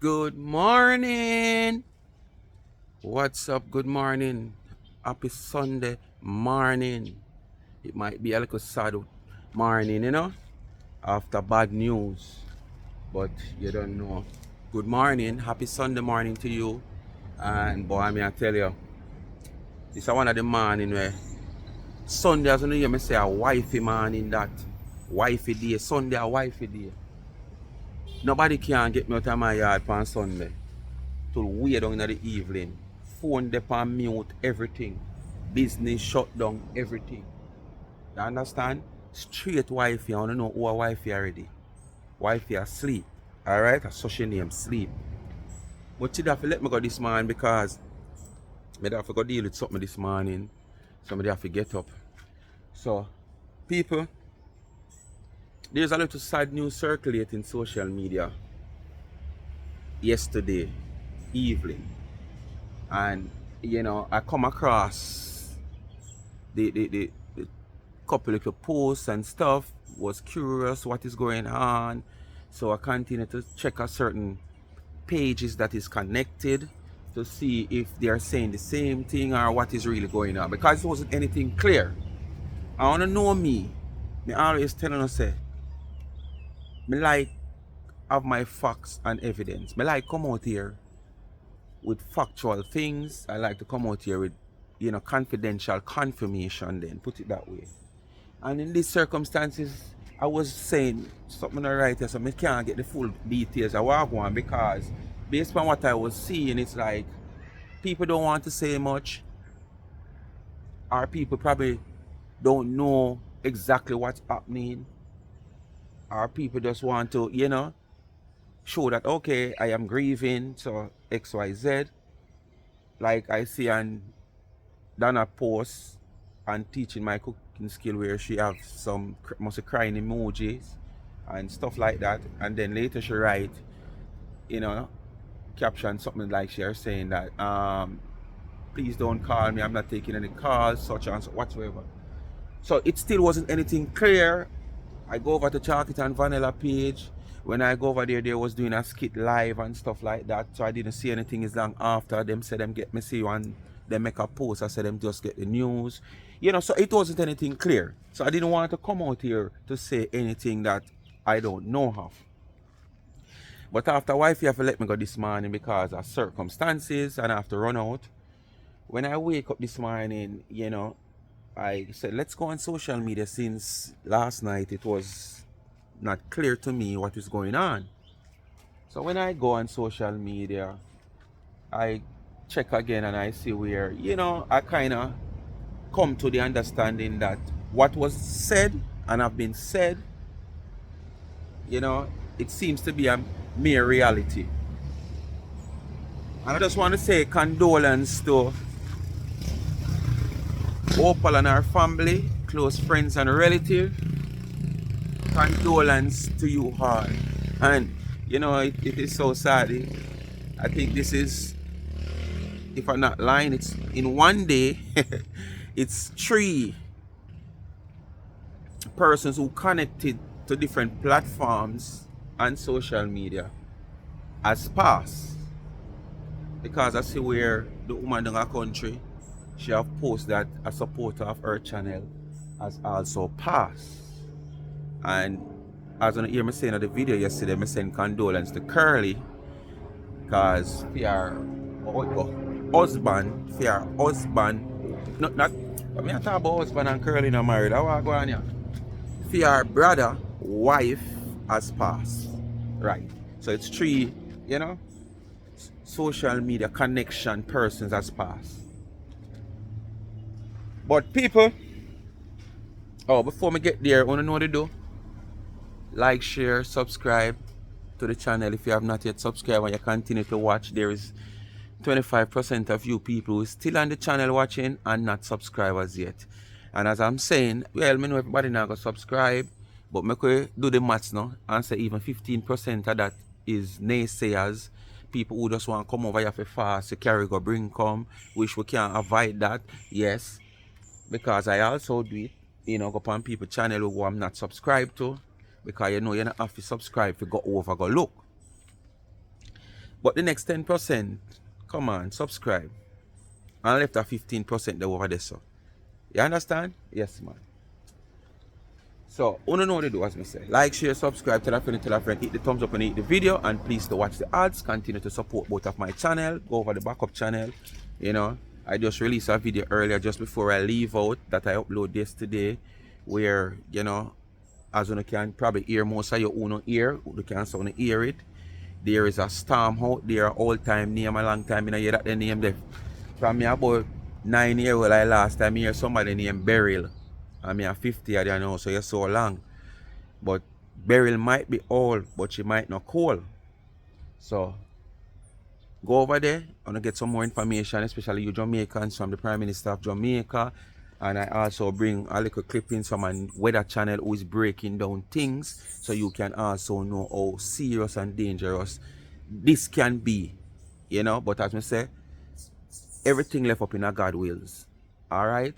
Good morning. What's up? Good morning. Happy Sunday morning. It might be a little sad morning, after bad news, but you don't know. Good morning. Happy Sunday morning to you. And boy, I tell you, this is one of the morning where Sunday, as you hear me say, a wifey morning that. Wifey day. Sunday, a wifey day. Nobody can get me out of my yard on Sunday till way down in the evening. Phone dey on mute, everything. Business shut down, everything. You understand? Straight wifey, I want to know who a wifey already. Wifey asleep. Alright? That's such a name, sleep. But you have to let me go this morning because I have to go deal with something this morning. Somebody have to get up. So, people, there's a little sad news circulating social media yesterday evening. And I come across the couple little posts and stuff, was curious what is going on, so I continue to check a certain pages that is connected to see if they are saying the same thing or what is really going on, because it wasn't anything clear. I want to know me always telling us say me like have my facts and evidence. Me like come out here with factual things. I like to come out here with confidential confirmation, then put it that way. And in these circumstances, I was saying something right here, so I can't get the full details of what I want, because based on what I was seeing, it's like people don't want to say much, or people probably don't know exactly what's happening, or people just want to, show that, okay, I am grieving, so XYZ. Like I see on Donna post and teaching my cooking skill where she have some must crying emojis and stuff like that, and then later she write you know caption something like she are saying that please don't call me, I'm not taking any calls, such and so whatsoever. So it still wasn't anything clear. I go over to Chocolate and Vanilla page. When I go over there, they was doing a skit live and stuff like that, so I didn't see anything. As long after them said them get me see one, they make a post, I said them just get the news, so it wasn't anything clear. So I didn't want to come out here to say anything that I don't know of. But after wifey have to let me go this morning because of circumstances and I have to run out. When I wake up this morning, I said let's go on social media, since last night it was not clear to me what is going on. So when I go on social media, I check again and I see where, I kind of come to the understanding that what was said and have been said, it seems to be a mere reality. And I just want to say condolence to Opal and her family, close friends and relatives. Condolence to you all. And it is so sad. I think this is, if I'm not lying, it's in one day it's 3 persons who connected to different platforms and social media has passed. Because I see where the woman in our country, she have posted that a supporter of her channel has also passed. And as you hear me saying in the video yesterday, I send condolence to Curly, because for her husband, not I mean I talk about husband and Curly not married. I want to go on here. For her brother, wife has passed. Right. So it's 3, social media connection persons has passed. But people, before me get there, I want to know what to do. Like, share, subscribe to the channel if you have not yet subscribed and you continue to watch. There is 25% of you people who is still on the channel watching and not subscribers yet. And as I'm saying, well, I know everybody not gonna subscribe, but me could do the maths now and say even 15% of that is naysayers, people who just want to come over here for fast, to carry go bring come, which we can't avoid that, yes, because I also do it, go upon people channel who I'm not subscribed to, because you not have to subscribe to go over, go look. But the next 10%, come on, subscribe. And left a 15% there over there, so. You understand? Yes, man. So, you know what to do, as me say. Like, share, subscribe, tell a friend, hit the thumbs up and hit the video, and please to watch the ads. Continue to support both of my channel. Go over the backup channel. You know, I just released a video earlier just before I leave out that I upload yesterday, where, you know, as you can probably hear most of your own ear, you can sound hear it. There is a storm out there, all time name, a long time, you know, hear that the name there. From me about 9 years old, I last time hear somebody named Beryl. I mean, I'm 50, I don't know, so you're so long. But Beryl might be old, but she might not cool. So, go over there and get some more information, especially you Jamaicans, from the Prime Minister of Jamaica. And I also bring a little clippings from a weather channel who is breaking down things, so you can also know how serious and dangerous this can be. You know, but as I say, everything left up in a God wills. Alright?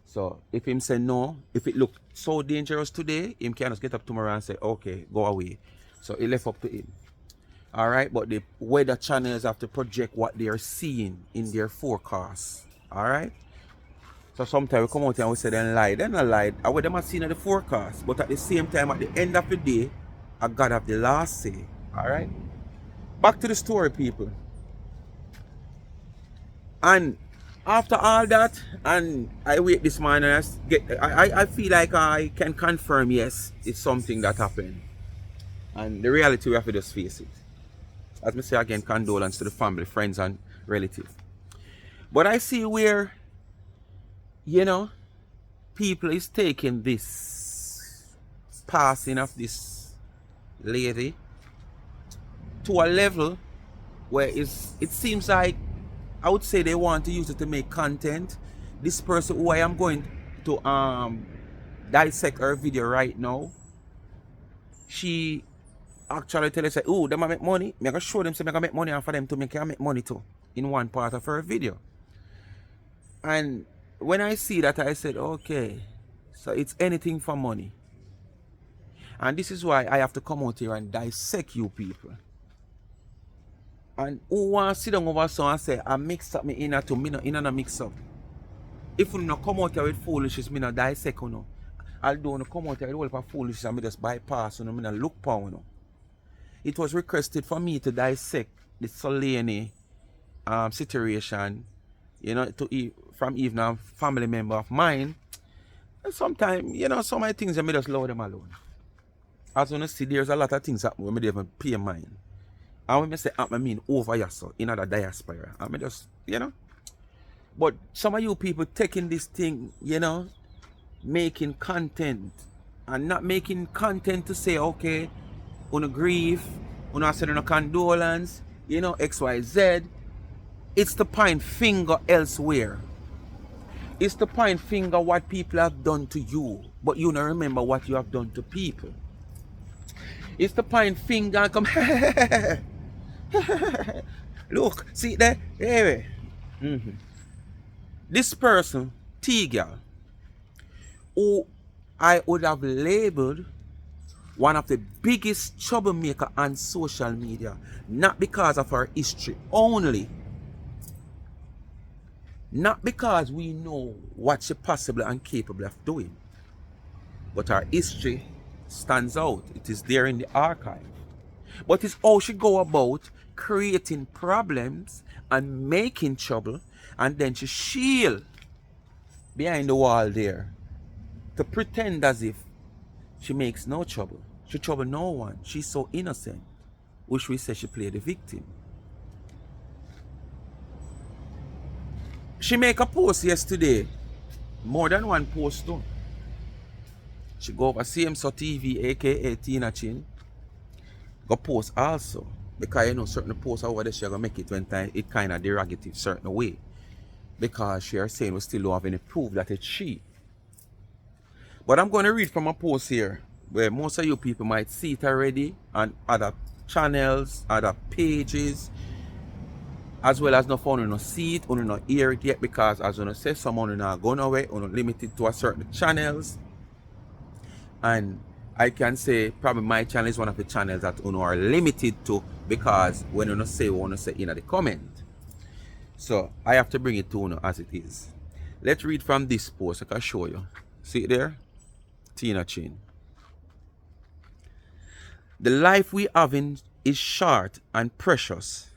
So if him say no, if it look so dangerous today, him can just get up tomorrow and say, okay, go away. So it left up to him. Alright, but the weather channels have to project what they are seeing in their forecast. Alright? So sometimes we come out and we say they lie. They not lie. I what them are seeing in the forecast. But at the same time, at the end of the day, I God have the last say. Alright? Back to the story, people. And after all that, and I wait this morning, I feel like I can confirm, yes, it's something that happened. And the reality, we have to just face it. As I say again, condolence to the family, friends, and relatives. But I see where, you know, people is taking this passing of this lady to a level where it seems like, I would say they want to use it to make content. This person who I am going to dissect her video right now, she actually tell us, oh, them make money. I'm gonna show them so I can make money, and for them to make money too in one part of her video. And when I see that, I said, okay, so it's anything for money. And this is why I have to come out here and dissect you people. And who want to sit down over so and say, I mix up me inner to me, no mix up. If you not come out here with foolishness, me no dissect you know. Although you come out here with all of foolishness, I just bypass you know, me no look for you know. It was requested for me to dissect the Solani situation, you know, from even a family member of mine. And sometimes, you know, some of the things I may just allow them alone. As you see, there's a lot of things happen when I even pay mine. And when I say I mean over here, so in other diaspora. I mean just, you know. But some of you people taking this thing, you know, making content. And not making content to say, okay, on a grief, on a send a condolence, you know, XYZ. It's to point finger elsewhere. It's to point finger what people have done to you, but you don't remember what you have done to people. It's to point finger and come, look, see there? Anyway. This person, T-girl, who I would have labeled one of the biggest troublemaker on social media, not because of her history only, not because we know what she's possible and capable of doing, but her history stands out. It is there in the archive. But it's how she go about creating problems and making trouble, and then she shield behind the wall there to pretend as if she makes no trouble. She trouble no one. She's so innocent. Which we say she played the victim. She make a post yesterday. More than one post too. She go over CMSO TV, aka Tina Chin. Go post also. Because you know certain posts over there she gonna make it when it kind of derogative certain way. Because she are saying we still don't have any proof that it's she. But I'm going to read from a post here where most of you people might see it already on other channels, other pages, as well as no phone, you no see it, you no hear it yet, because as you say, someone not going away, you limited to a certain channels. And I can say probably my channel is one of the channels that you are limited to because when you say what you say in the comment. So I have to bring it to you as it is. Let's read from this post. I can show you. See it there? Tina Chin. The life we have in is short and precious,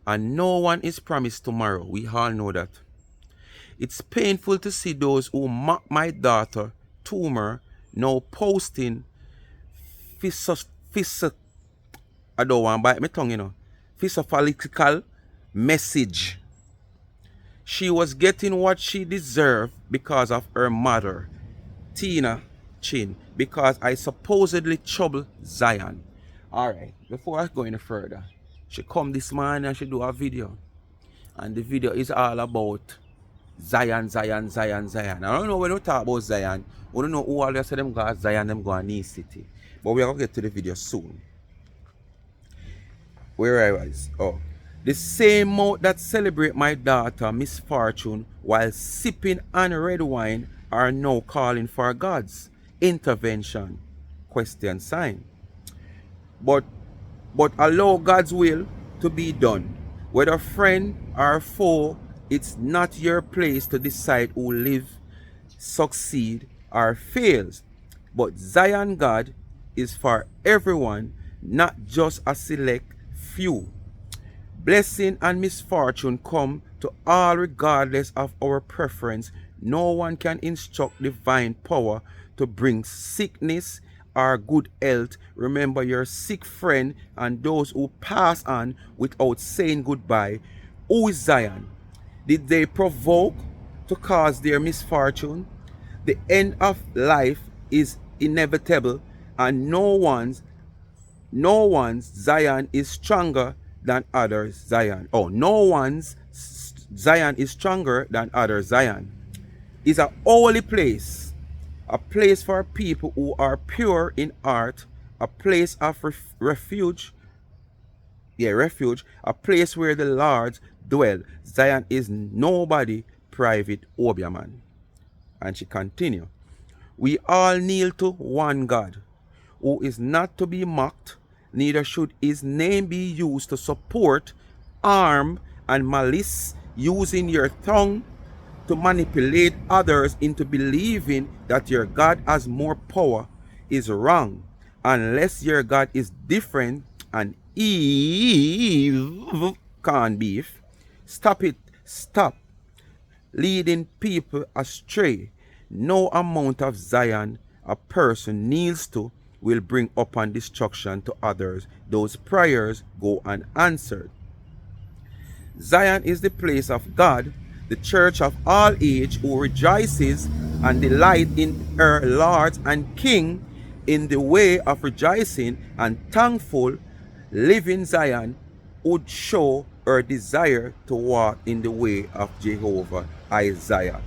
and no one is promised tomorrow. We all know that. It's painful to see those who mock my daughter, Tumor, now posting I don't want to bite my tongue, physical message. She was getting what she deserved because of her mother, Tina Chin, because I supposedly trouble Zion. Alright, before I go any further, she come this morning and she do a video. And the video is all about Zion. I don't know when we talk about Zion. We don't know who all they say them go Zion, them go Knee City. But we're going to get to the video soon. Where I was. Oh. The same mouth that celebrate my daughter misfortune while sipping on red wine are now calling for God's intervention. Question sign. But allow God's will to be done. Whether friend or foe, it's not your place to decide who live, succeed, or fails. But Zion God is for everyone, not just a select few. Blessing and misfortune come to all regardless of our preference. No one can instruct divine power to bring sickness or good health. Remember your sick friend and those who pass on without saying goodbye. Who is Zion? Did they provoke to cause their misfortune? The end of life is inevitable, and no one's Zion is stronger than others Zion. Oh, no one's Zion is stronger than others Zion. Is a holy place, a place for people who are pure in heart, a place of refuge, a place where the Lord dwell. Zion is nobody private Obiaman. And she continue. We all kneel to one God, who is not to be mocked, neither should his name be used to support harm and malice, using your tongue to manipulate others into believing that your God has more power is wrong, unless your God is different and Eve can't beef. Stop it. Stop leading people astray. No amount of Zion a person kneels to will bring upon destruction to others. Those prayers go unanswered. Zion is the place of God, the church of all age, who rejoices and delight in her Lord and King. In the way of rejoicing and thankful living, Zion would show her desire to walk in the way of Jehovah. Isaiah.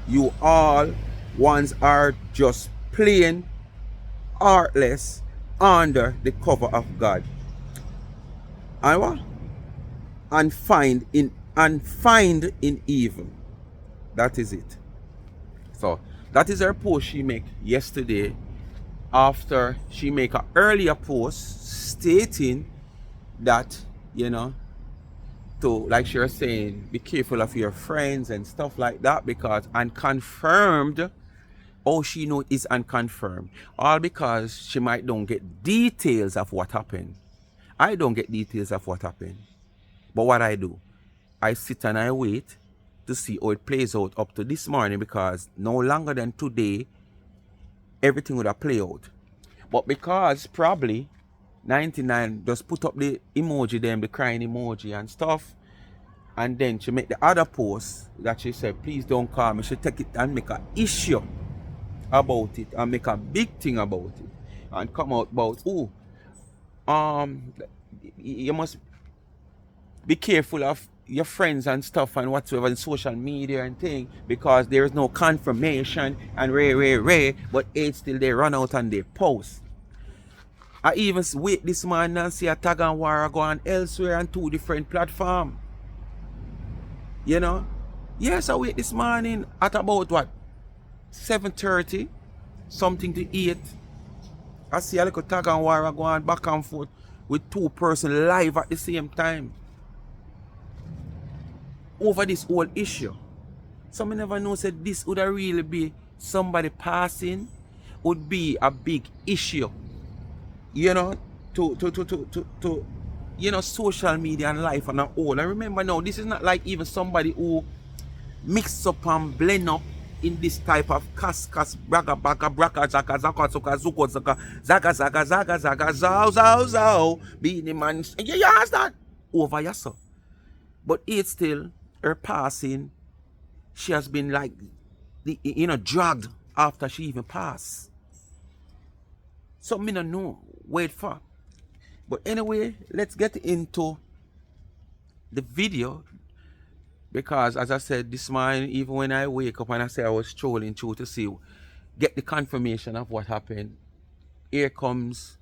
You all ones are just plain heartless under the cover of God. And what? And find in evil. That is it. So that is her post she make yesterday, after she make an earlier post stating that, to, like she was saying, be careful of your friends and stuff like that, because unconfirmed, all she know is unconfirmed, all because she might don't get details of what happened. I don't get details of what happened, but what I do, I sit and I wait to see how it plays out up to this morning, because no longer than today everything would have played out. But because probably 99 just put up the emoji, them the crying emoji and stuff, and then she make the other post that she said, please don't call me. She take it and make an issue about it and make a big thing about it and come out about, you must be careful of your friends and stuff and whatsoever in social media and thing, because there is no confirmation and but it's still they run out and they post. I even wait this morning and see a tag and war go on elsewhere on 2 different platforms. Yes, I wait this morning at about what, 7:30, something to eat. I see a little tag and war go on back and forth. with two persons live at the same time over this whole issue. Some never know said this would really be somebody passing would be a big issue. You know, to you know, social media and life and all. And remember now, this is not like even somebody who mix up and blend up in this type of kas braga baka braka zaka zaka zuka zuko zaka zaga zaga zaga zaga zao zao zao being man. You understand? Over yourself. But it's still her passing. She has been like, you know, dragged after she even passed. So me don't know. Wait for. But anyway, let's get into the video. Because as I said this morning, even when I wake up and I say I was strolling through to see, get the confirmation of what happened. Here comes,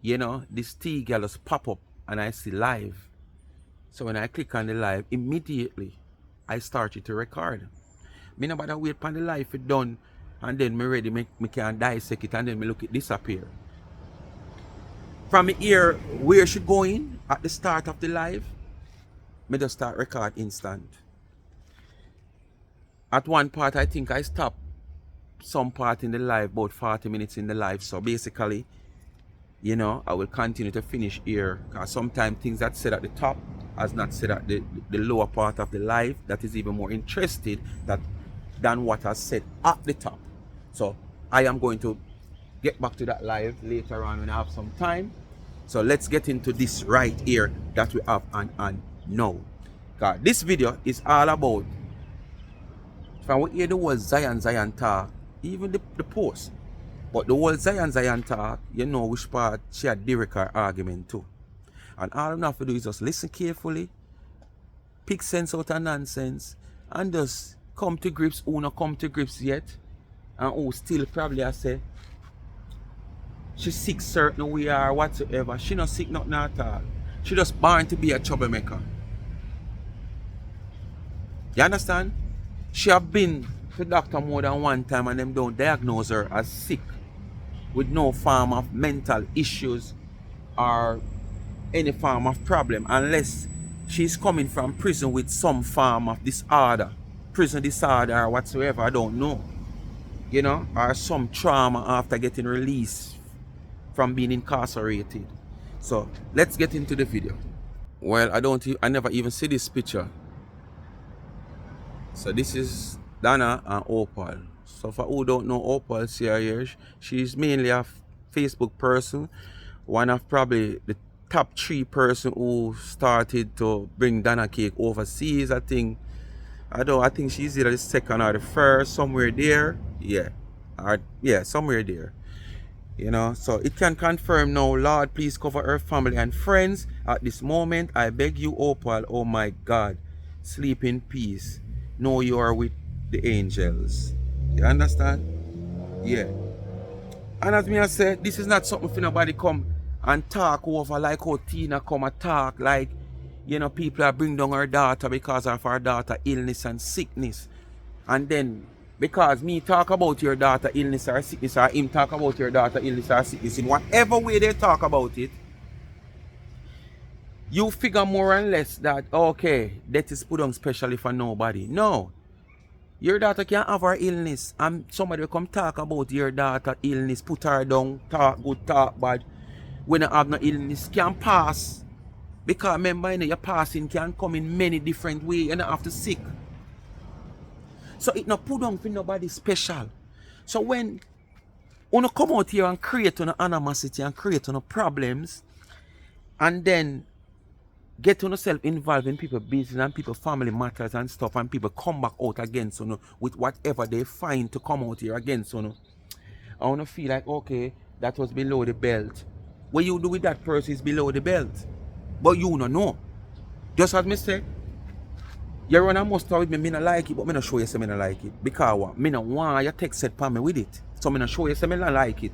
you know, this T girl just pop up and I see live. So when I click on the live, immediately I started to record. Me no bother wait for the live it done and then me ready, me can dissect it and then me look it disappear. From here, where she going at the start of the live, me just start record instant. At one part, I think I stopped some part in the live, about 40 minutes in the live. So basically, you know, I will continue to finish here. Because sometimes things that said at the top as not said at the lower part of the live, that is even more interested than what I said at the top. So I am going to get back to that live later on when I have some time. So let's get into this right here that we have on now. God, this video is all about, from what you hear the word Zion talk, even the post, but the whole Zion talk, you know which part she had direct her argument to. And all you have to do is just listen carefully, pick sense out of nonsense, and just come to grips who not come to grips yet, and who still probably I say she sick certain way or whatsoever. She not sick nothing at all. She just born to be a troublemaker. You understand? She have been to doctor more than one time and them don't diagnose her as sick with no form of mental issues or any form of problem unless she's coming from prison with some form of disorder. Prison disorder or whatsoever, I don't know. You know, or some trauma after getting released from being incarcerated. So let's get into the video. Well, I never even see this picture. So this is Donna and Opal. So for who don't know Opal, she's mainly a Facebook person. One of probably the top 3 person who started to bring Donna cake overseas. I think she's either the second or the first, somewhere there. Yeah. Somewhere there. You know, so it can confirm now, Lord, please cover her family and friends. At this moment, I beg you, Opal, oh my God, sleep in peace. Know you are with the angels. You understand? Yeah. And as me I said, this is not something for nobody come and talk over like how Tina come and talk like, you know, people are bring down her daughter because of her daughter illness and sickness. And then because me talk about your daughter illness or sickness, or him talk about your daughter illness or sickness, in whatever way they talk about it, you figure more or less that, okay, that is put on specially for nobody. No. Your daughter can have her illness and somebody will come talk about your daughter illness, put her down, talk good, talk bad. When you have no illness, can pass. Because remember, you know, your passing can come in many different ways. You don't have to sick. So it not put on for nobody special. So when you come out here and create an animosity and create an problems, and then get yourself involved in people's business and people's family matters and stuff, and people come back out against you with whatever they find to come out here against you, I want to feel like, okay, that was below the belt. What you do with that person is below the belt. But you don't know. Just as me say, you run a muster with me, me not like it, but me not show you say me not like it. Because what? Me not want your text set for me with it. So me not show you say me not like it.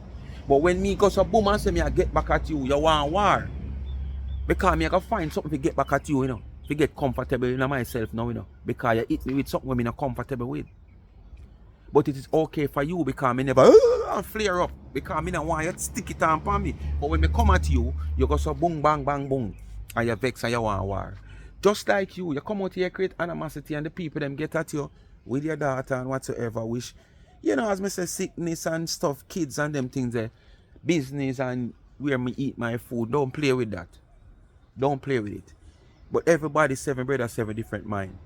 But when me go so boom and say me I get back at you, you want war. Because me I can find something to get back at you, you know. To get comfortable in myself now, you know. Because you hit me with something me not comfortable with. But it is okay for you because me never flare up. Because me don't want you to stick it on me. But when me come at you, you go so boom, bang, bang, boom. And you vex and you want war. Just like you come out here, create animosity, and the people them get at you with your daughter and whatsoever. Which, you know, as me say, sickness and stuff, kids and them things there, business and where me eat my food. Don't play with that. Don't play with it. But everybody 7 brothers, 7 different mind.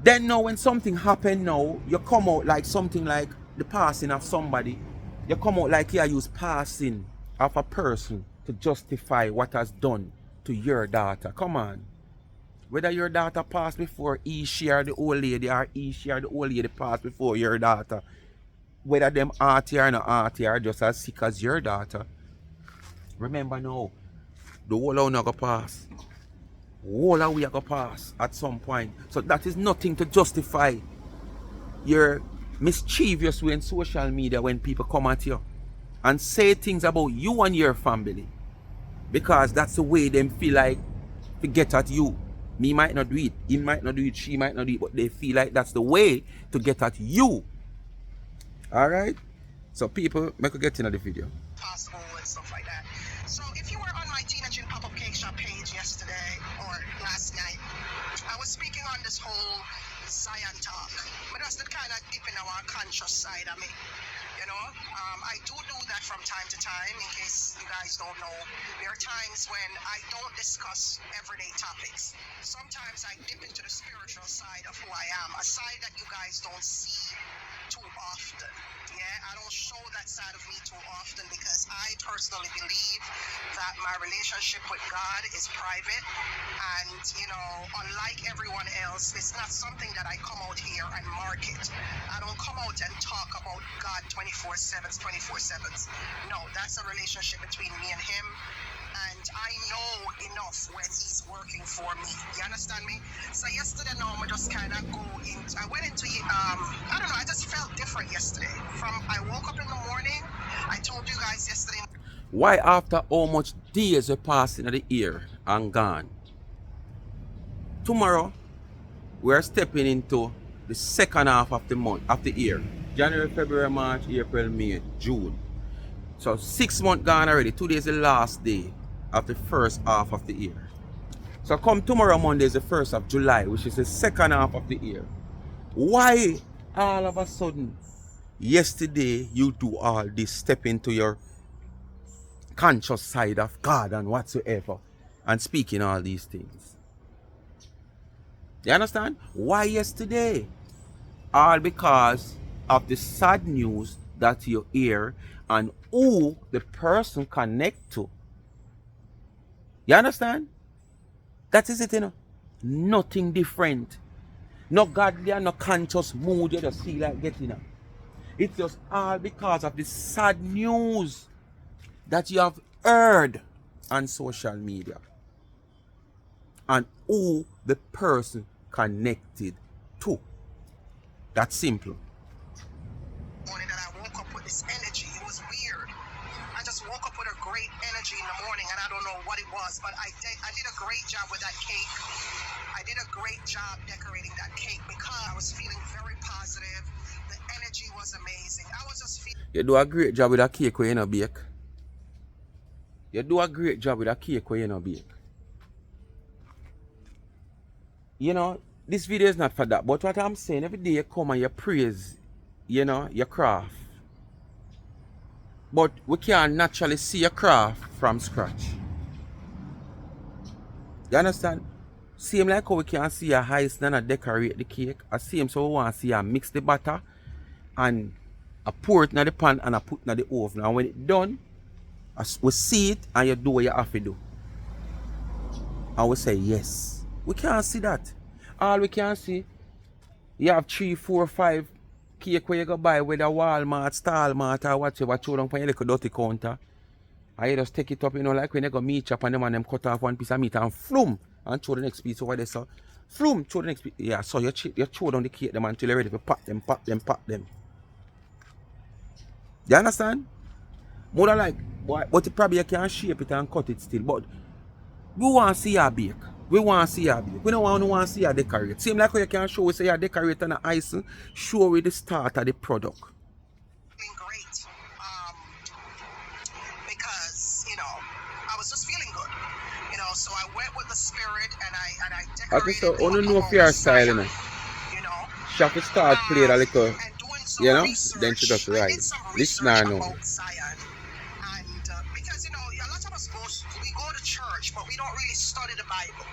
Then now when something happen now, you come out like something like the passing of somebody. You come out like you use passing of a person to justify what has done to your daughter. Come on. Whether your daughter passed before he share the old lady or he share the old lady passed before your daughter. Whether them auntie or not auntie are just as sick as your daughter. Remember now, the whole of not go pass. Whole of we are going to pass at some point. So that is nothing to justify your mischievous way in social media when people come at you and say things about you and your family. Because that's the way them feel like to get at you. Me might not do it, he might not do it, she might not do it, but they feel like that's the way to get at you. Alright? So people, make a get into the video. Possible and stuff like that. So if you were on my Teenage and Pop-Up Cake Shop page yesterday or last night, I was speaking on this whole Zion talk. But that's the kind of dip in our conscious side of me. You know, I do that from time to time. In case you guys don't know, there are times when I don't discuss everyday topics. Sometimes I dip into the spiritual side of who I am, a side that you guys don't see too often. Yeah, I don't show that side of me too often because I personally believe that my relationship with God is private, and you know, unlike everyone else, it's not something that I come out here and market. I don't come out and talk about God 24/7s. No, that's a relationship between me and him, and I know enough when he's working for me. You understand me? So yesterday, no, I just kind of I went into I don't know, I just felt different yesterday. I woke up in the morning, I told you guys yesterday. Why after how much days are passing of the year and gone? Tomorrow, we're stepping into the second half of the month, of the year. January, February, March, April, May, June. So 6 months gone already. Today is the last day of the first half of the year. So come tomorrow Monday is the 1st of July, which is the second half of the year. Why all of a sudden yesterday you do all this, step into your conscious side of God and whatsoever and speaking all these things? You understand? Why yesterday? All because of the sad news that you hear and who the person connect to. You understand? That is it, you know. Nothing different. No godly and no conscious mood you just feel like getting up. It's just all because of the sad news that you have heard on social media and who the person connected to. That's simple. Morning that I woke up with this energy. It was weird. I just woke up with a great energy in the morning, and I don't know what it was, but I did a great job with that cake. I did a great job decorating that cake because I was feeling very positive. The energy was amazing. I was just feeling. You do a great job with a cake where you not bake. You do a great job with a cake where you not bake. You know, this video is not for that, but what I'm saying, every day you come and you praise, you know, your craft. But we can't naturally see your craft from scratch. You understand? Same like how we can't see a heist and decorate the cake. I same so we want to see you mix the butter and I pour it in the pan and I put it in the oven. And when it's done, we see it and you do what you have to do. And we say yes. We can't see that. All we can see, you have 3, 4, 5 cake where you go buy with a Walmart, Stalmart or whatever, throw down for your little dirty counter. And you just take it up, you know, like when you go meat chop and them and them cut off one piece of meat and flum and throw the next piece over there. So flum, throw the next piece. Yeah, so you throw down the cake them until you're ready to pack them. You understand? More like, but you probably can shape it and cut it still. But you want to see your bake. We want to see her bake. We don't want to see her decorate. Same like how you can show we say you decorate on the icing, show we the start of the product. Feeling great. Because, I was just feeling good. So I went with the spirit and I I can say, decorated oh the no know for your style, Messiah, you you know. She have to start playing a little, And doing some then she just research. I ride. did some Listen research or no. about Zion. And because, a lot of us we go to church, but we don't really study the Bible.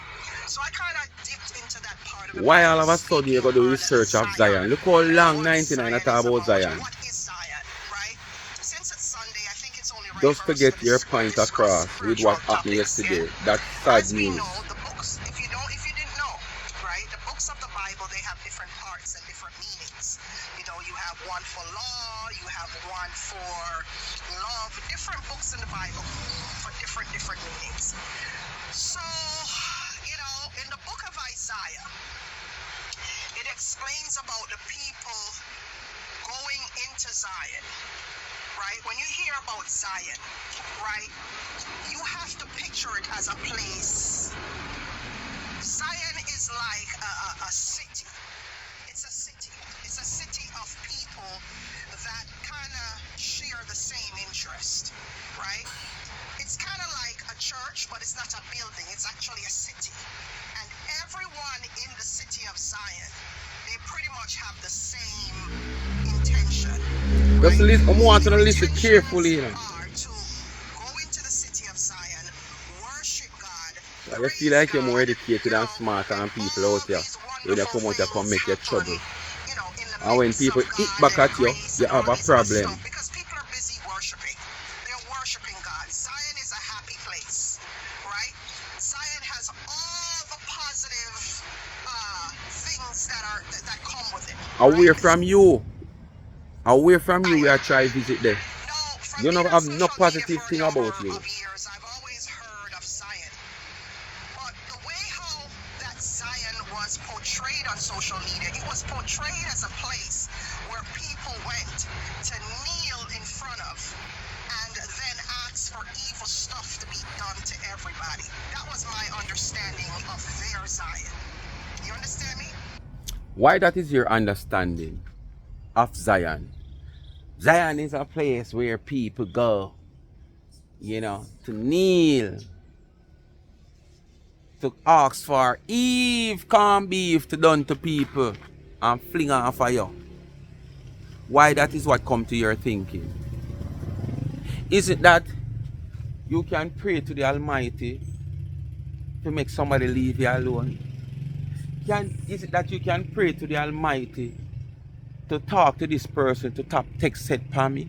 So I kind of dipped into that part of the Why Bible, all of a sudden you speaking go do on research of Zion Zion? Look how and long what 99 I Zion talk is about about. Zion. What is Zion, right? Since it's Sunday, I think it's only right Just for to us to get your point discuss across with spiritual what happened topics, yeah? yesterday. That's sad As we news. know, the books, if you didn't know, right? The books of the Bible, they have different parts and different meanings. You have one for law, you have one for love, different books in the Bible for different meanings. So, in the book of Isaiah, it explains about the people going into Zion, right? When you hear about Zion, right, you have to picture it as a place. Zion is like a city. It's a city. It's a city of people that kind of share the same interest, right? It's kind of like a church, but it's not a building. It's actually a city. And everyone in the city of Zion, they pretty much have the same intention. Just Right? listen, I want to Their listen carefully, intentions are to go into the city of Zion, worship God, So you feel praise like you're more God, educated and smarter and than people all out there. these When you wonderful come out, you come things make your happen, trouble. in the And when midst of people hit God back and at you, grace you and all have a this good problem. stuff because people are busy worshiping. They're worshiping God. Zion is a happy place, right? Zion has all the positive things that come with it, Away right? from you. Away from you, we are Zion. trying to visit there. No, from You being don't on have no social media positive for a thing number about you. of years, I've always heard of Zion. But the way how that Zion was portrayed on social media, it was portrayed as a place where people went to kneel in front of and then ask for evil stuff to be done to everybody. That was my understanding of their Zion. You understand me? Why that is your understanding of Zion? Zion is a place where people go, to kneel, to ask for Eve corned beef to done to people and fling off of you. Why that is what come to your thinking? Is it that you can pray to the Almighty to make somebody leave you alone? Is it that you can pray to the Almighty to talk to this person to top text set for me?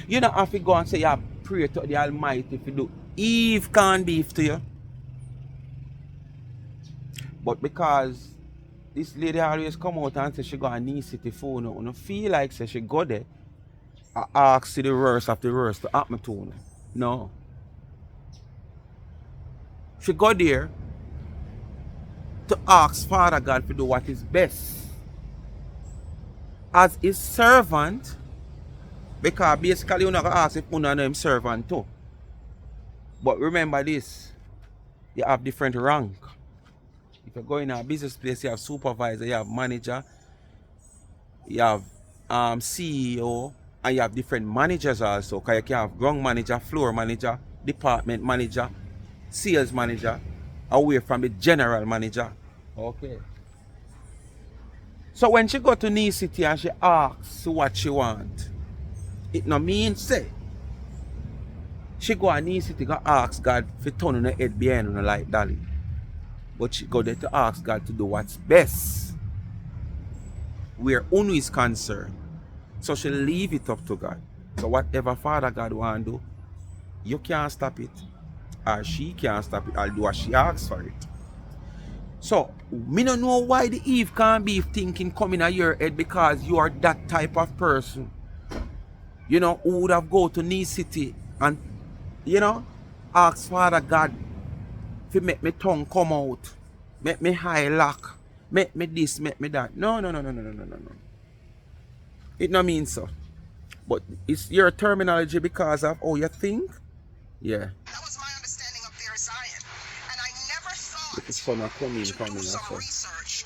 You don't have to go and say you pray to the Almighty if you do Eve can't beef to you. But because this lady always come out and say she got a knee city phone, you don't feel like say she go there, I ask the worst of the worst to happen to her. No. She go there to ask Father God to do what is best. As his servant, because basically you're not going to ask if you're him servant too. But remember this, you have different rank. If you go in a business place, you have supervisor, you have manager, you have CEO, and you have different managers also. Because you can have ground manager, floor manager, department manager, sales manager, away from the general manager. Okay. So when she go to Knee City and she asks what she want, it no mean say she go to Knee City go ask God for turn on her head behind her like Dolly. But she go there to ask God to do what's best where Unu is concerned. So she leave it up to God. So whatever Father God want to do, you can't stop it. Or she can't stop it. I'll do what she asks for it. So, me don't know why the Eve can't be thinking coming at your head because you are that type of person. Who would have go to Knee City and, ask Father God to make me tongue come out, make me high lock, make me this, make me that. No, no, no, no, no, no, no, no, no. It no mean so. But it's your terminology because of how you think. Yeah. That was my understanding of their Zion. it. And I never thought If the sun are coming, to do I some say. research,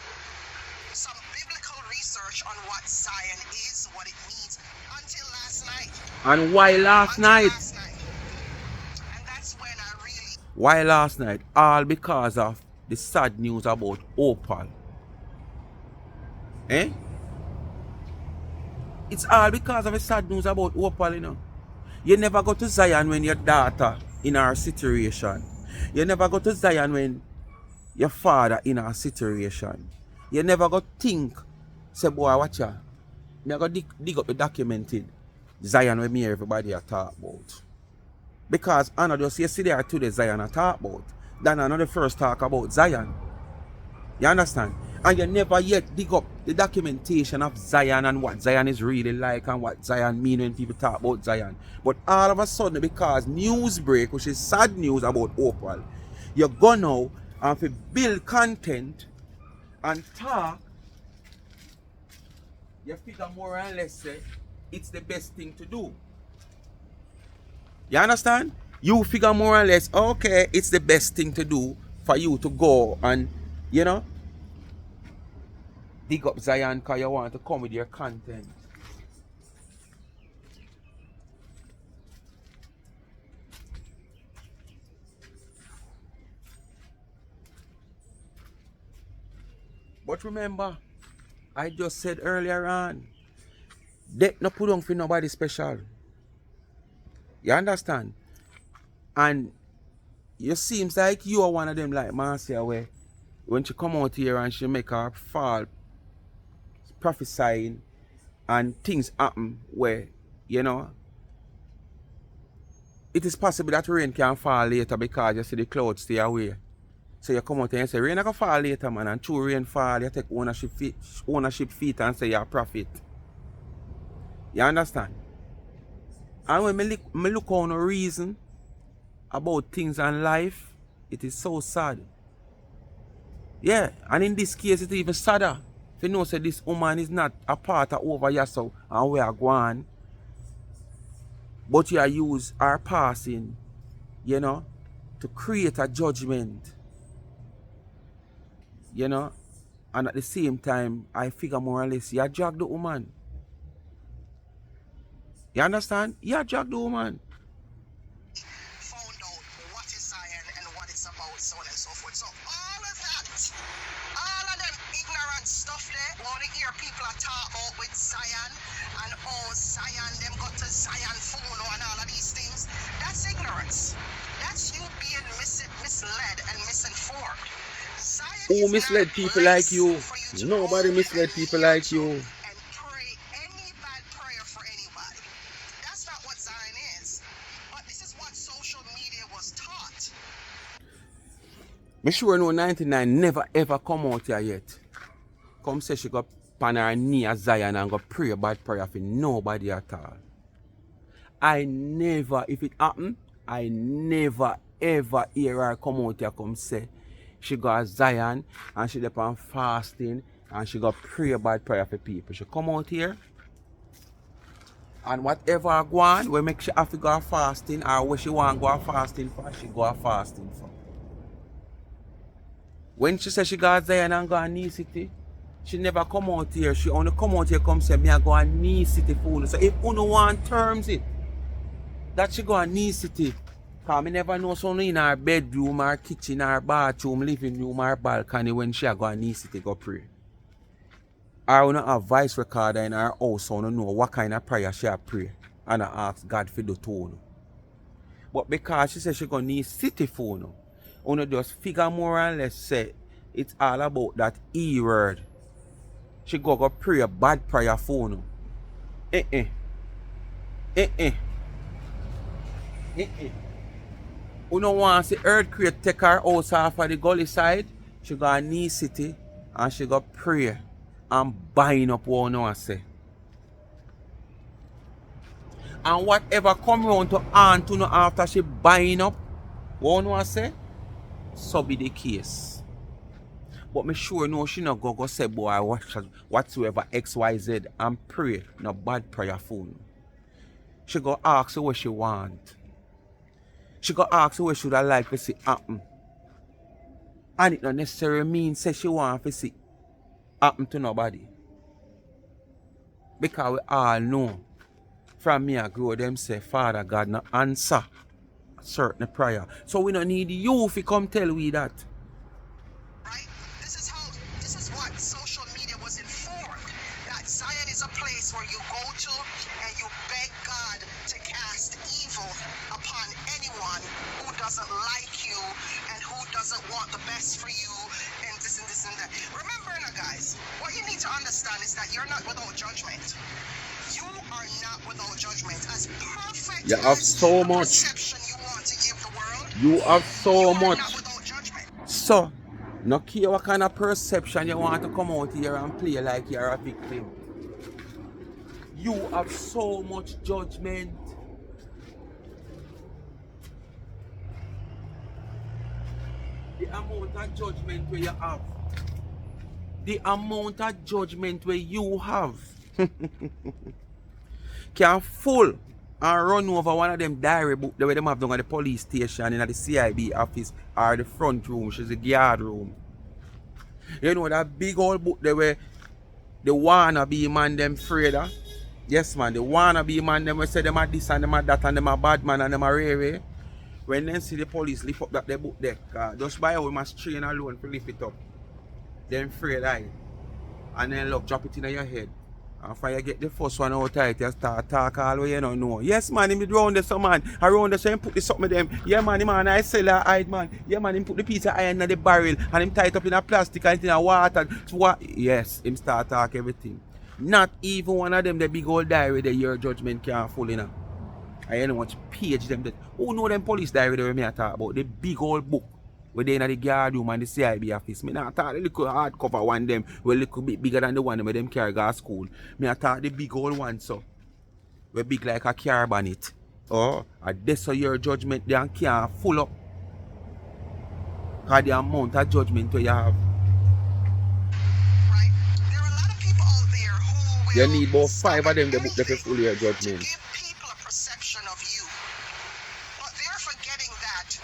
some biblical research on what Zion is, what it means, until last night. And why last Until night? last night. And that's when I really. Why last night? All because of the sad news about Opal. Eh? It's all because of the sad news about Opal, you know. You never go to Zion when your daughter in our situation. You never go to Zion when your father in our situation. You never go think, say, boy, watch ya. Me go dig up the documented Zion with me everybody a talk about. Because I know just yesterday or today Zion a talk about. Then I know the first talk about Zion. You understand? And you never yet dig up the documentation of Zion and what Zion is really like and what Zion mean when people talk about Zion. But all of a sudden, because news break, which is sad news about Opal, you go now and fi build content and talk, you figure more or less say it's the best thing to do. You understand? You figure more or less, okay, it's the best thing to do for you to go and, you know, dig up Zion because you want to come with your content. But remember, I just said earlier on, death no put on for nobody special. You understand? And it seems like you are one of them like Marcia where when she come out here and she make her fall prophesying and things happen where, you know, it is possible that rain can fall later because you see the clouds stay away. So you come out and you say, rain can fall later, man, and true rain fall, you take ownership feet and say you're a prophet. You understand? And when me look on a reason about things and life, it is so sad. Yeah, and in this case, it's even sadder. If you know, say this woman is not a part of over here, so and we are going, but you are use our passing, you know, to create a judgment, you know, and at the same time, I figure more or less, you drag the woman. You understand? You drag the woman. Found out what is Zion and what it's about, so on and so forth. So all of that, all of them ignorant stuff there, want to hear people are talk about with Zion and oh Zion, them got to Zion phone and all of these things. That's ignorance. That's you being misled and misinformed. Zion Who is not a misled people like place you? for you to go Nobody misled and people kneel like to you. and pray any bad prayer for anybody. That's not what Zion is. But this is what social media was taught. Me sure no 99 never ever come out here yet. Come say she got pan her knee at Zion and go pray a bad prayer for nobody at all. I never, if it happen, I never ever hear her come out here come say she got Zion and she dep on fasting and she got pray a bad prayer for people. She come out here and whatever go on, we make she have to go fasting or what she want go fasting for, she go fasting for. When she said she got Zion and go to Knee City, she never come out here. She only come out here come say me I go to Knee City for you. So if you want terms it, that she go to Knee City. Cause me never know someone in her bedroom, her kitchen, her bathroom, living room, her balcony when she go to Knee City go pray. Or we not have voice recorder in her house so we know what kind of prayer she pray. And I ask God for the tone. But because she said she go Knee City for you, you just figure more or less say it's all about that E word. She go pray a bad prayer for you. Eh eh. Eh eh. Eh eh. You know once the earthquake take her house off of the gully side, she go to Knee City and she go pray and bind up what you know say. And whatever come round to aunt you know after she bind up, what you know say? So be the case. But me sure know she not go say boy whatsoever XYZ and pray no bad prayer phone. She go ask her what she want. She go ask her what should I like to see happen. And it not necessarily mean say she want to see happen to nobody. Because we all know from me I grow them say Father God no answer certain prayer. So we don't need you if you come tell we that. Right? This is what social media was informed. That Zion is a place where you go to and you beg God to cast evil upon anyone who doesn't like you and who doesn't want the best for you and this and that. Remember now, guys, what you need to understand is that you're not without judgment. You are not without judgment. As perfect You have as so a much. perception you want to give the world, You have you so are much. not without judgment. So, no care what kind of perception you want to come out here and play like you're a victim. You have so much judgment. The amount of judgment where you have. The amount of judgment where you have. Can full and run over one of them diary book the way them have done at the police station in the CIB office or the front room, which is the guard room. You know that big old book there where the wannabe man them afraid of? Yes man, the wannabe man them will say them are this and them are that and them are bad man and them are rare. When they see the police lift up that they book there, just by how we must train alone to lift it up. Then afraid I. And then look, drop it in your head. And if you get the first one out tight, you start talk all the way you don't know. Yes man, him round there some man. Around there so him put the something with them. Yeah man, him man I sell a hide man. Yeah man, him put the piece of iron in the barrel and him tight up in a plastic and in a water. Yes, him start talk everything. Not even one of them the big old diary that your judgment can't full in. I know much page them that. Who know them police diary that me I talk about? The big old book. Where they in the guard room and the CIB office. Me not talk the little hardcover one them where a little bit bigger than the one where them carry go to school. Me I talk the big old one so. Where big like a car bonnet. Oh, and this so your judgment they can't full up. Cause the amount of judgment you have. Right? There are a lot of people out there who will You need about stop 5 of at them to book the anything full your to judgment. give people a perception of you. But they're forgetting that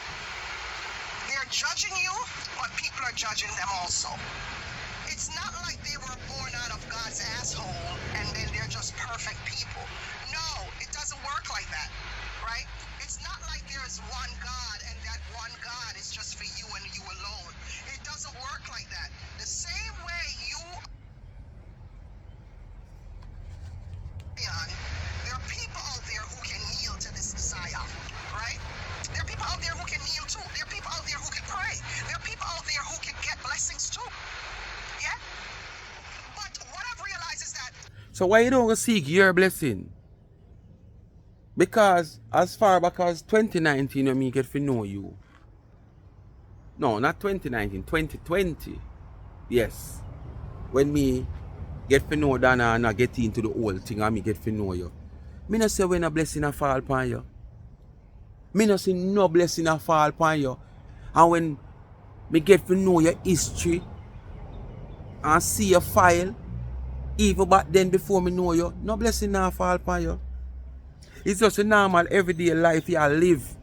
they're judging you, but people are judging them also. It's not like they were born out of God's asshole and then they're just perfect people. No, it doesn't work like that, right? It's not like there's one God and that one God is just for you and you alone. It doesn't work like that. The same way you there are people out there who can kneel to this Messiah, right? There are people out there who can kneel too. There are people out there who can pray. There are people out there who can get blessings too. Yeah? But what I've realized is that So why you don't go seek your blessing? Because as far back as 2019 when me get to know you. No, not 2019, 2020. Yes. When me get to know Donna and I get into the whole thing and me get to know you. Me no say when a blessing a fall upon you. Me no say no blessing a fall upon you. And when me get to know your history and see your file, even back then before me know you, no blessing a fall upon you. It's just a normal everyday life you live.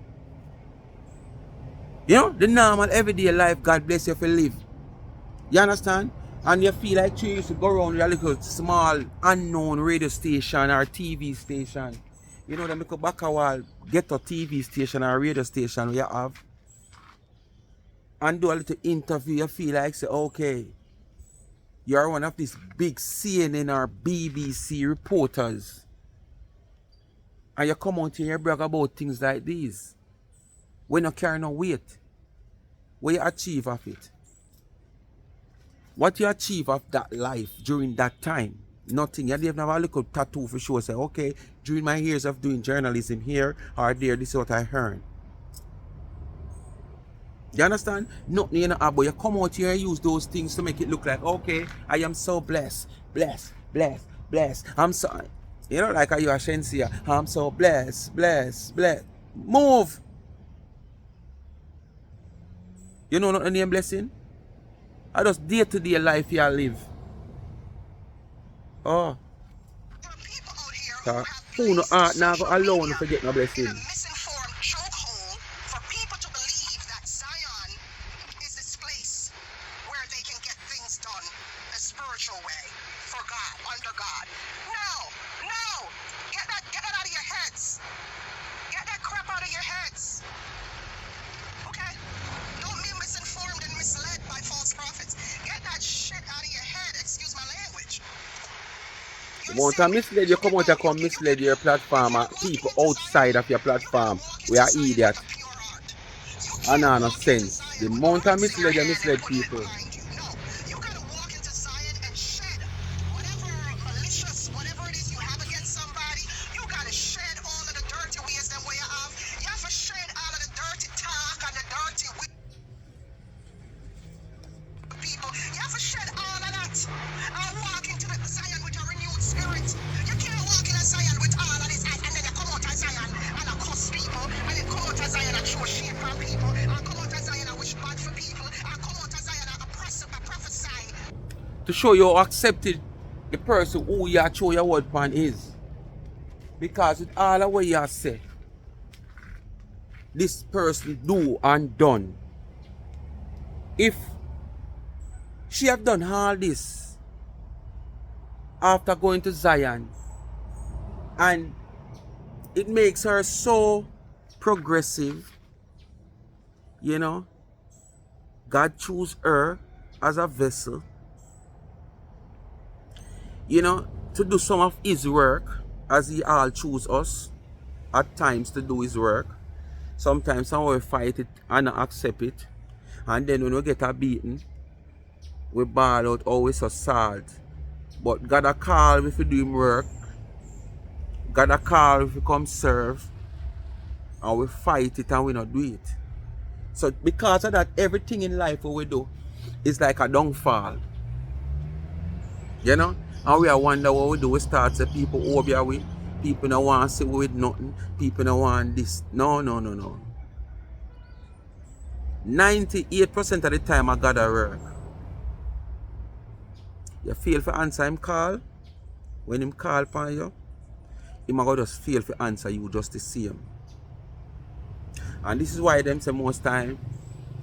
You know, the normal everyday life God bless you for live. You understand? And you feel like you used to go around with a little small unknown radio station or TV station. You know, them little back a wall, get a TV station or radio station where you have. And do a little interview, you feel like say, okay, you're one of these big CNN or BBC reporters. And you come out here and brag about things like these. When you carry no weight. What you achieve of it? What you achieve of that life during that time? Nothing. You didn't have a little tattoo for sure. Say, okay, during my years of doing journalism here or there, this is what I earned. You understand? Nothing you know, but you come out here and use those things to make it look like, okay, I am so blessed. Blessed. Blessed. Blessed. I'm so, you know, like you are Shensia. I'm so blessed. Blessed. Blessed. Move. You know not the name blessing? I just day-to-day life you live. Oh. there are people out here who So, have who no placed heart now go social alone media to get no in blessing? a misinformed chokehold for people to believe that Zion is this place Want to mislead you, come out and come mislead your platform, people outside of your platform. We are idiot. And no sense. The amount of mislead people. No, you gotta walk into Zion and shed whatever malicious, whatever it is you have against somebody. You gotta shed all of the dirty ways that way you have. You have to shed all of the dirty talk and the dirty people. You have to shed all of that and walk into the Zion with a renewed spirit. You can't walk in a Zion with all of this and then you come out of Zion and I cuss people and then come out of Zion and throw shade from people and come out of Zion and wish bad for people and come out of Zion and prophesy. To show you accepted the person who you show your word upon is. Because with all the way you say, this person do and done. If she have done all this after going to Zion, and it makes her so progressive, you know, God chose her as a vessel, you know, to do some of his work, as he all choose us at times to do his work. Sometimes we fight it and not accept it, and then when we get a beating, we ball out always a salt. But God a call if we do him work. God a call if we come serve, and we fight it and we not do it. So because of that, everything in life what we do is like a downfall. You know? And we are wonder what we do. We start say people over we. People don't want to say we with nothing. People don't want this. No. 98% of the time I got a work. You feel for answer him call. When him call upon you, he might just feel for answer you just the same. And this is why them say most time,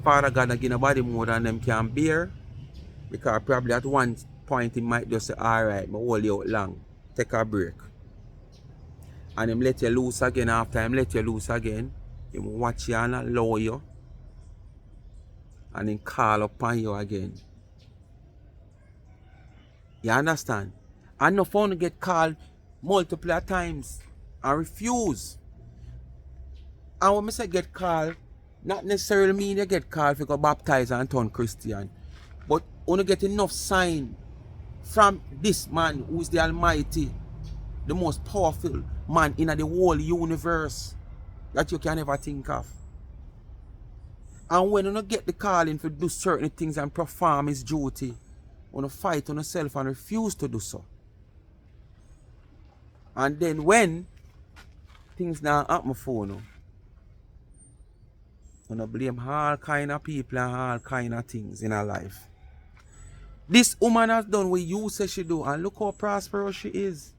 Father God not give nobody more than them can bear. Because probably at one point he might just say, alright, I hold you out long. Take a break. And him let you loose again after him let you loose again. He will watch you and allow you. And then call upon you again. You understand? And no phone get called multiple times and refuse. And when I say get called, not necessarily mean you get called if you go baptize and turn Christian. But when you get enough sign from this man who is the Almighty, the most powerful man in the whole universe that you can ever think of. And when you don't get the calling to do certain things and perform his duty, when you fight on yourself and refuse to do so. And then when things now happen for you, you blame all kind of people and all kind of things in her life. This woman has done what you say she do, and look how prosperous she is.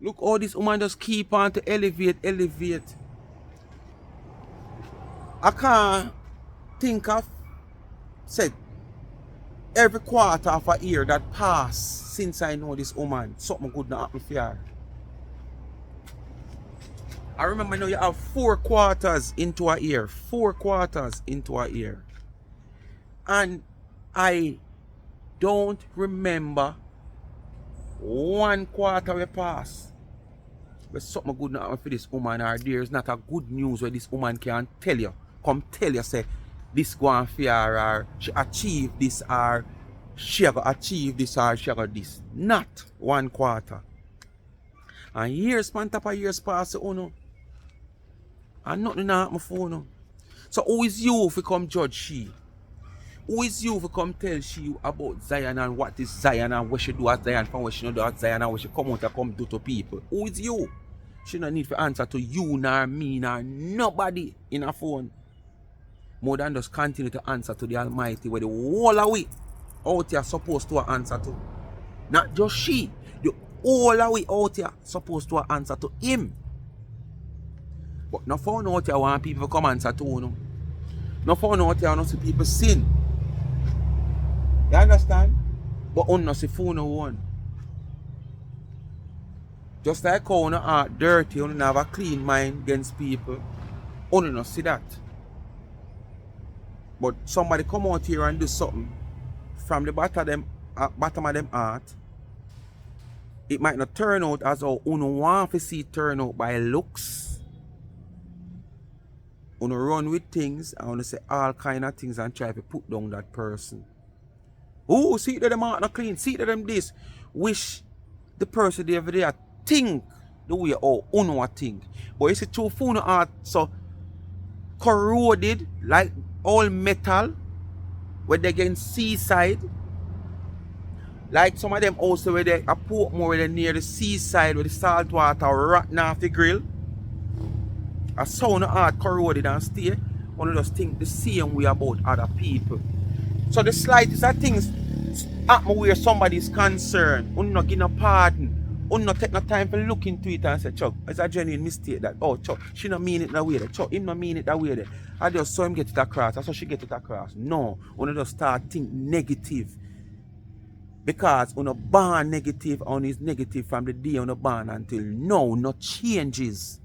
Look how this woman just keep on to elevate. I can't think of, said, every quarter of a year that passed since I know this woman, something good not happen for her. I remember now you have 4 quarters into a year. 4 quarters into a year. And I don't remember 1 quarter we pass. But something good not happen for this woman, or there's not a good news where this woman can tell you. Come tell you, say, this going for her, or she achieved this, or she got achieve this, or she got this. Not 1 quarter. And years on top of years pass, and nothing happen for you. So who is you if you come judge she? Who is you if you come tell she about Zion and what is Zion and what she do at Zion from what she not do at Zion and what she come out and come do to people? Who is you? She don't need to answer to you, nor me, nor nobody in her phone. More than just continue to answer to the Almighty where the whole of we out here supposed to answer to. Not just she. The whole of we out here supposed to answer to him. But no phone out here want people to come answer to you. No phone out here want to see people sin. You understand? But on no see phone one. Just like how you are dirty, you have a clean mind against people. You don't see that. But somebody come out here and do something from the bottom of them heart, it might not turn out as how uno want to see it turn out by looks. Uno run with things and uno say all kind of things and try to put down that person. Oh, see that them heart not clean, see that them this. Wish the person they over there think the way how uno think. But you see true uno heart so corroded like all metal when they get seaside. Like some of them also where they are put more where they near the seaside where the salt water rotten off the grill. A sound of heart corroded and stay. One of those think the same way about other people. So the slightest of things happen where somebody's concerned. You not give no pardon. You not take no time to look into it and say, Chuck, it's a genuine mistake that, oh, Chuck, she not mean it that way. Chuck, him not mean it that way. I just saw him get it across. That's how she get it across. No. You just start think negative. Because you born negative and is negative from the day you born until now, no changes.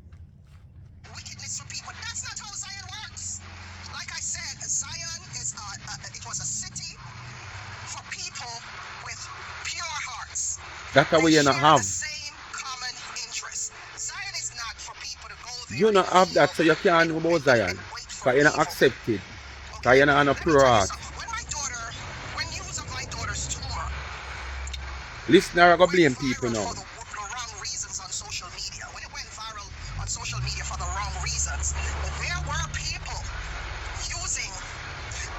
Wickedness for people. That's not how Zion works. Like I said, Zion is it was a city for people with pure hearts. That's the They way you not share have. the same common interest. Zion is not for people to go there. You not have that, so you can't know about Zion. Because you're not accepted. Because you're not on a pure heart. When news of my daughter's tumor, Listener, I go blame went people viral now. for the wrong reasons on social media. When it went viral on social media for the wrong reasons, there were people using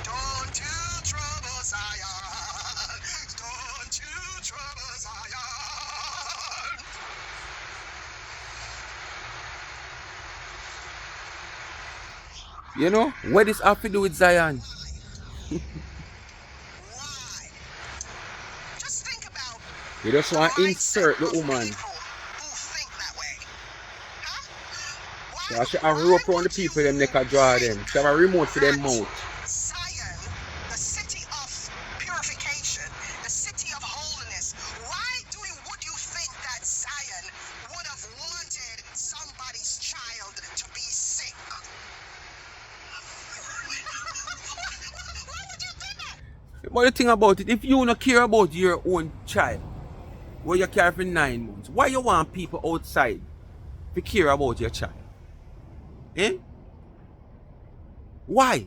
"Don't you trouble Zion, don't you trouble Zion." You know, what this have to do with Zion? Why? Just think about You just the want to mindset insert the of woman. people who think that way. Huh? So I should have rope around the people them neck and draw them. Should have a remote for them mouth. Zion, the city of purification, the city of holiness. Why would you think that Zion would have wanted somebody's child to be sick? Why would you think that? But the thing about it, if you don't care about your own child, where you care for 9 months, why you want people outside to care about your child? Eh? Why?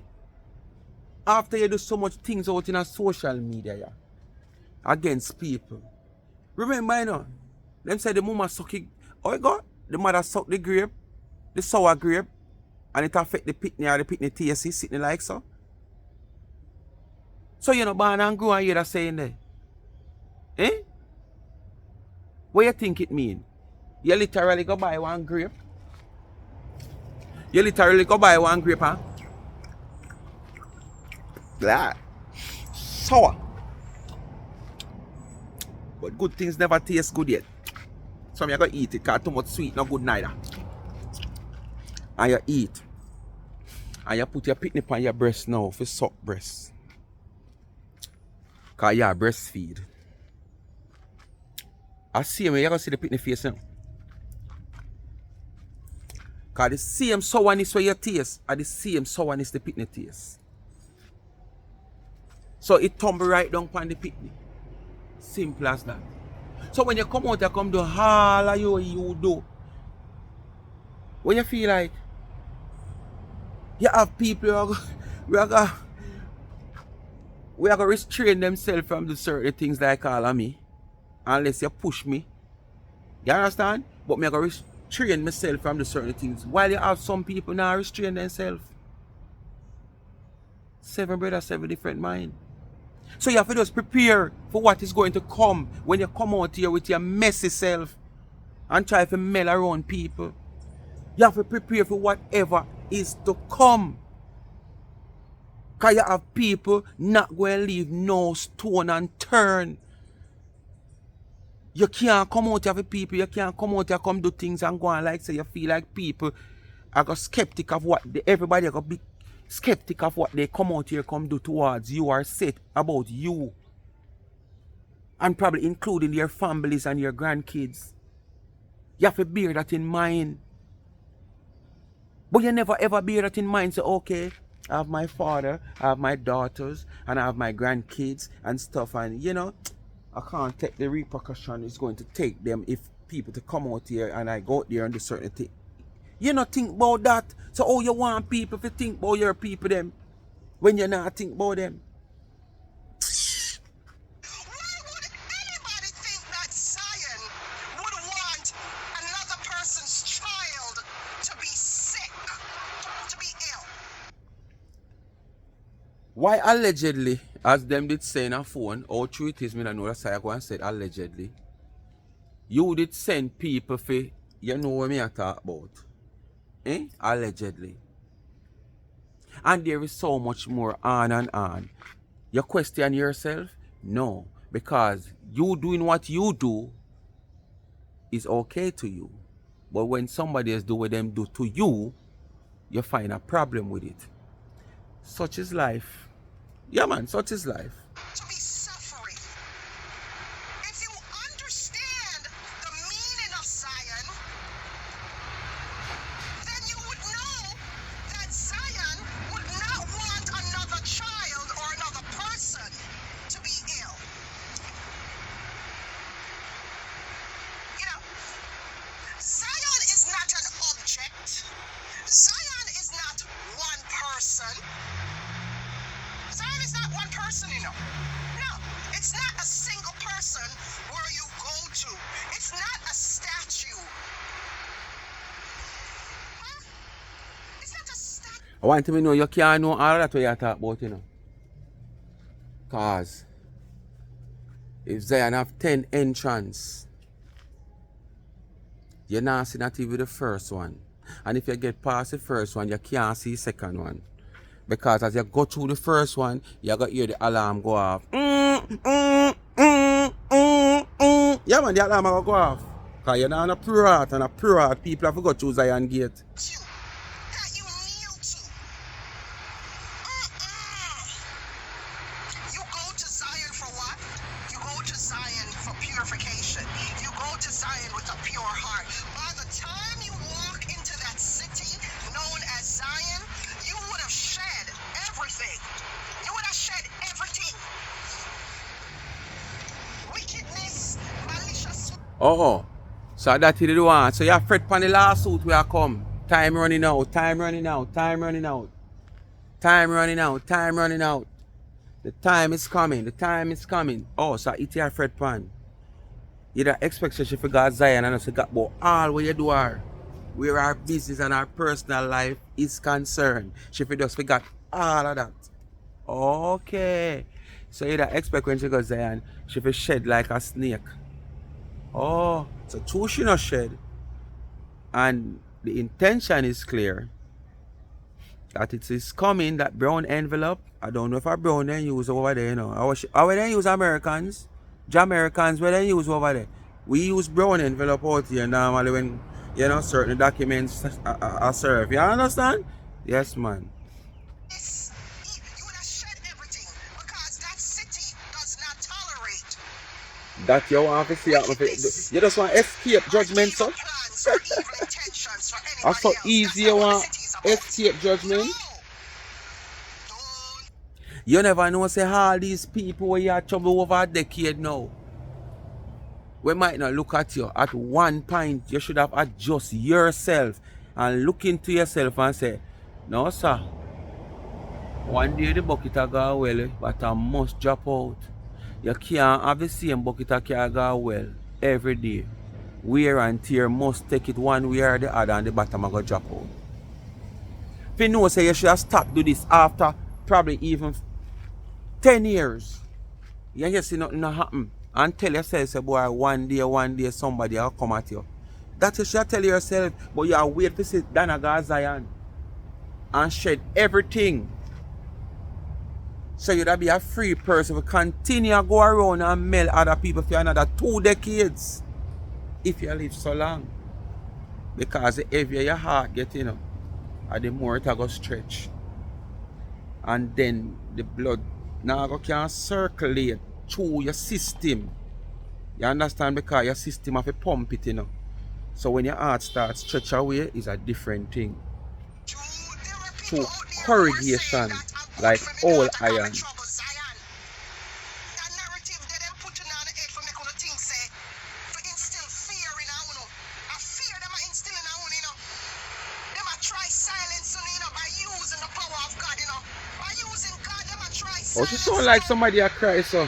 After you do so much things out in a social media, yeah, against people. Remember, you know, them say the mama suck it. Oh my God, the mother suck the grape, the sour grape, and it affect the picnic or the picnic taste sitting like so. So you know, born and grow and hear that saying there. Eh? What you think it mean? You literally go buy one grape. You literally go buy one grape, huh? Blah. Sour. But good things never taste good yet. So I'm gonna eat it because too much sweet not good neither. And you eat. And you put your picnic on your breast now for suck breast. Because you breastfeed. I see when you gonna see the picnic face now. Because the same sourness where you taste are the same sourness the picnic taste. So it tumble right down on the picnic. Simple as that. So when you come out, you come do all of you do. When you feel like you have people who are going to restrain themselves from the certain things like all of me. Unless you push me. You understand? But me going to restrain myself from the certain things. While you have some people now restrain themselves. 7 brothers, 7 different minds. So you have to just prepare for what is going to come when you come out here with your messy self and try to mail around people. You have to prepare for whatever is to come. Because you have people not going to leave no stone unturned. You can't come out here with people, you can't come out here come do things and go on like say you feel like people are going skeptic of what everybody are going to be skeptic of what they come out here come do towards you or say about you. And probably including your families and your grandkids. You have to bear that in mind. But you never ever bear that in mind. Say, okay, I have my father, I have my daughters, and I have my grandkids and stuff. And you know, I can't take the repercussion it's going to take them if people to come out here and I go out there and do certain things. You not think about that. So how you want people to think about your people them when you not think about them? Why would anybody think that Zion would want another person's child to be sick, to be ill? Why allegedly, as them did say in a phone, or true it is, me don't know that's why I go and said allegedly. You did send people for, you know what me I talk about. Eh? Allegedly. And there is so much more on and on. You question yourself? No. Because you doing what you do is okay to you. But when somebody else do what them do to you, you find a problem with it. Such is life. Yeah man, such is life. To be suffering. If you understand the meaning of Zion, then you would know that Zion would not want another child or another person to be ill. You know, Zion is not an object. Zion is not one person. Zion is not one person, you know. No, it's not a single person where you go to. It's not a statue. Huh? It's not a statue. I want to know you can't know all that what you talk about, you know. Cause if Zion have 10 entrants, you're not seeing not even the first one. And if you get past the first one, you can't see the second one. Because as you go through the first one, you got to hear the alarm go off. Yeah man, the alarm will go off. Because you're not on a pure heart, and a pure heart people have to go through Zion Gate. That you kneel to. You go to Zion for what? You go to Zion for purification. You go to Zion with a pure heart. By the time you walk into that city known as Zion, you would have shed everything. You would have shed everything. Wickedness, malicious. Oh, so that you the one. So you have fret on the lawsuit where I come. Time running out, time running out, time running out. Time running out, time running out. The time is coming, the time is coming. Oh, so it your fret pan. You don't expect she forgot Zion and she got about all what you do are. Where our business and our personal life is concerned. She just forgot all of that. Okay. So you don't expect when she goes Zion, she will shed like a snake. Oh, so two she not shed. And the intention is clear. That it is coming, that brown envelope. I don't know if our brown then use over there, you know. How they use Americans? Jamaicans, where they use over there. We use brown envelope out here normally when, you know, certain documents are served. You understand? Yes, man. You would have shed everything because that city does not tolerate That you want to see happen. wickedness You just want to escape or judgment, evil so? plans or evil intentions for anybody That's so else. easy That's you not what want the city is to about. escape judgment. No. Don't. You never know, say, all these people where you have trouble over a decade now. We might not look at you at one point. You should have adjust yourself and look into yourself and say, no, sir. One day the bucket will go well, but I must drop out. You can't have the same bucket that can go well every day. Wear and tear must take it one way or the other and the bottom will go drop out. If you know, say you should have stopped do this after probably even 10 years. You just see nothing happen. And tell yourself, say, boy, one day somebody will come at you. That you should tell yourself, but you are wait to see Donna go Zion and shed everything. So you'd be a free person to continue to go around and mail other people for another 2 decades. If you live so long. Because the heavier your heart gets, you know, and the more it will go stretch. And then the blood now can circulate through your system. You understand? Because your system have to pump it, you know. So when your heart starts stretch away, it's a different thing. Through corrugation, like all iron. That narrative that them putting on the head Oh, she sound like somebody a cry, so.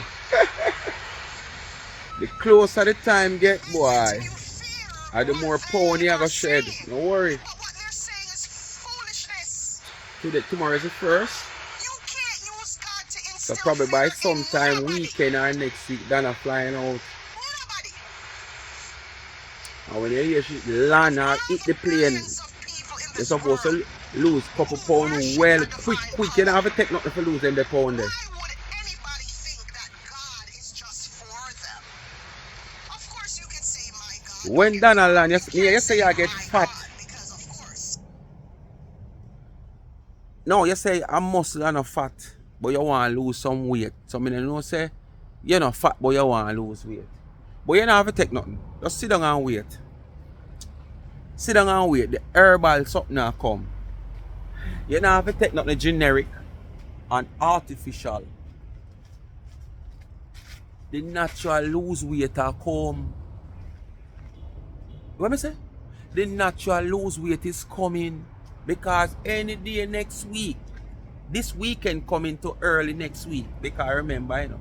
The closer the time get, boy, and the more pound you gonna shed. Don't worry. But what they're saying is foolishness. Today, tomorrow is the first. You can't use God to So instill probably by fear in sometime nobody. weekend or next week, Donna flying out. Nobody. And when you hear she land or hit the plane, Billions of people in you're this supposed world to lose a couple who pounds worship well a quick. divine You don't power. have to take nothing for losing the pound there. Why would anybody think that God is just for them? Of course you can say my God. When Donna land, you can't say you get my fat. God because of course. No, you say I'm muscle and not fat, but you want to lose some weight. So I know say you're not fat, but you want to lose weight. But you don't have to take nothing. Just sit down and wait. Sit down and wait. The herbal something now come. You don't have to take nothing generic and artificial. The natural lose weight are come. What me say? The natural lose weight is coming because any day next week, this weekend coming to early next week. Because remember,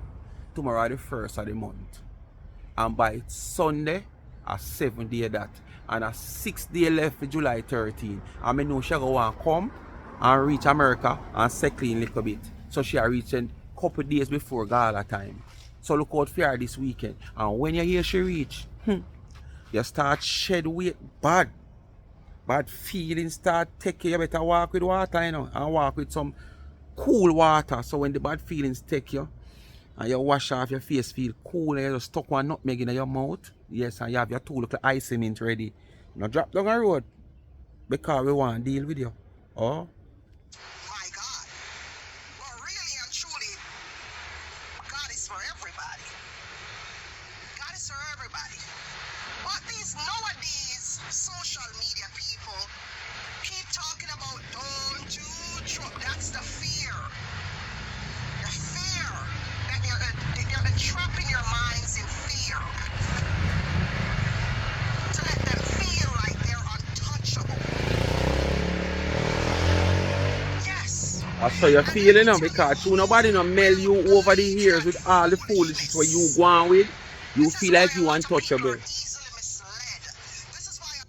tomorrow the first of the month. And by Sunday, a 7 day that. And a 6 day left for July 13. And I know she go want come and reach America and settle in a little bit. So she are reaching a couple days before gala time. So look out for her this weekend. And when you hear she reach, you start shed weight bad. Bad feelings start taking you. Better walk with water, and walk with some cool water. So when the bad feelings take you, and you wash off your face, feel cool, and you just stuck one nutmeg in your mouth. Yes, and you have your two little ice mint ready. Now drop down the road because we want to deal with you. Oh? My God. Well, really and truly, God is for everybody. God is for everybody. But these nowadays social media people keep talking about don't do drugs. That's the fear. The fear that they're entrapping your minds in fear to let them feel like they're untouchable. Yes. I saw you feeling now because nobody no mail you over the years with all the foolishness where you go on with. You feel like you untouchable.